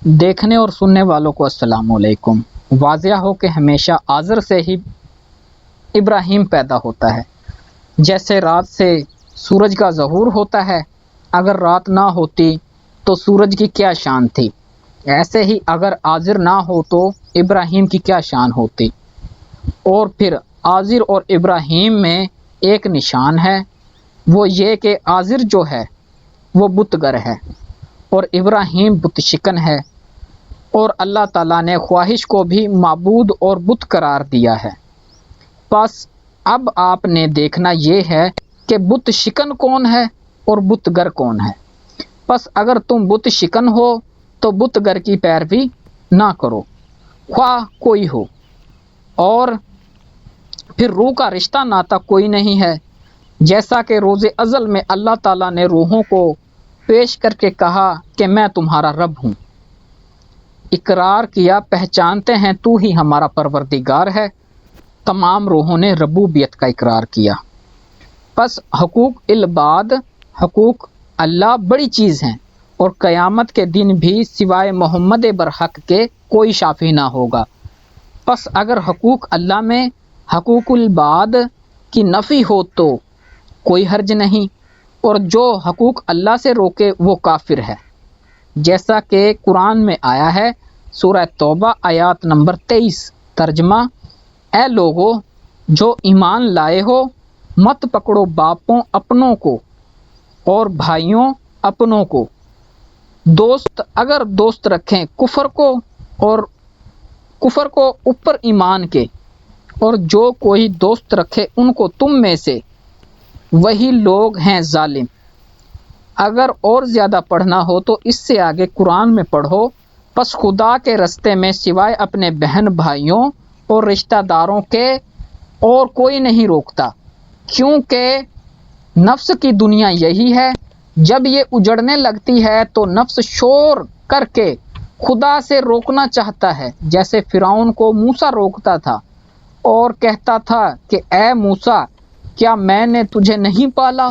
دیکھنے اور سننے والوں کو السلام علیکم۔ واضح ہو کہ ہمیشہ آذر سے ہی ابراہیم پیدا ہوتا ہے۔ جیسے رات سے سورج کا ظہور ہوتا ہے، اگر رات نہ ہوتی تو سورج کی کیا شان تھی، ایسے ہی اگر آذر نہ ہو تو ابراہیم کی کیا شان ہوتی۔ اور پھر آذر اور ابراہیم میں ایک نشان ہے، وہ یہ کہ آذر جو ہے وہ بت گر ہے اور ابراہیم بت شکن ہے، اور اللہ تعالیٰ نے خواہش کو بھی معبود اور بت قرار دیا ہے۔ بس اب آپ نے دیکھنا یہ ہے کہ بت شکن کون ہے اور بت گر کون ہے۔ بس اگر تم بت شکن ہو تو بت گر کی پیروی نہ کرو، خواہ کوئی ہو، اور پھر روح کا رشتہ ناتا کوئی نہیں ہے، جیسا کہ روز ازل میں اللہ تعالیٰ نے روحوں کو پیش کر کے کہا کہ میں تمہارا رب ہوں، اقرار کیا پہچانتے ہیں تو ہی ہمارا پروردگار ہے، تمام روحوں نے ربوبیت کا اقرار کیا۔ پس حقوق العباد، حقوق اللہ بڑی چیز ہیں، اور قیامت کے دن بھی سوائے محمد برحق کے کوئی شافی نہ ہوگا۔ پس اگر حقوق اللہ میں حقوق العباد کی نفی ہو تو کوئی حرج نہیں، اور جو حقوق اللہ سے روکے وہ کافر ہے، جیسا کہ قرآن میں آیا ہے سورہ توبہ آیات نمبر 23۔ ترجمہ: اے لوگو جو ایمان لائے ہو، مت پکڑو باپوں اپنوں کو اور بھائیوں اپنوں کو دوست، اگر دوست رکھیں کفر کو اور کفر کو اوپر ایمان کے، اور جو کوئی دوست رکھے ان کو تم میں سے، وہی لوگ ہیں ظالم۔ اگر اور زیادہ پڑھنا ہو تو اس سے آگے قرآن میں پڑھو۔ پس خدا کے رستے میں سوائے اپنے بہن بھائیوں اور رشتہ داروں کے اور کوئی نہیں روکتا، کیونکہ نفس کی دنیا یہی ہے، جب یہ اجڑنے لگتی ہے تو نفس شور کر کے خدا سے روکنا چاہتا ہے، جیسے فرعون کو موسیٰ روکتا تھا اور کہتا تھا کہ اے موسیٰ، کیا میں نے تجھے نہیں پالا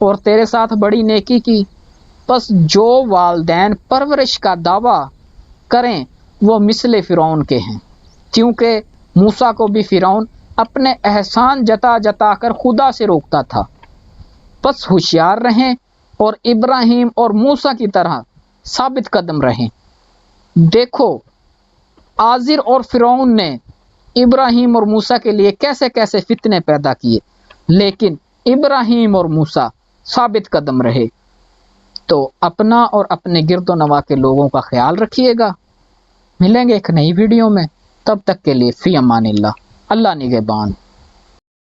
اور تیرے ساتھ بڑی نیکی کی؟ پس جو والدین پرورش کا دعویٰ کریں وہ مثل فرعون کے ہیں، کیونکہ موسیٰ کو بھی فرعون اپنے احسان جتا جتا کر خدا سے روکتا تھا۔ پس ہوشیار رہیں اور ابراہیم اور موسیٰ کی طرح ثابت قدم رہیں۔ دیکھو آذر اور فرعون نے ابراہیم اور موسیٰ کے لیے کیسے کیسے فتنے پیدا کیے، لیکن ابراہیم اور موسیٰ ثابت قدم رہے۔ تو اپنا اور اپنے گرد و نواح کے لوگوں کا خیال رکھیے گا۔ ملیں گے ایک نئی ویڈیو میں، تب تک کے لیے فی امان اللہ، اللہ نگہبان۔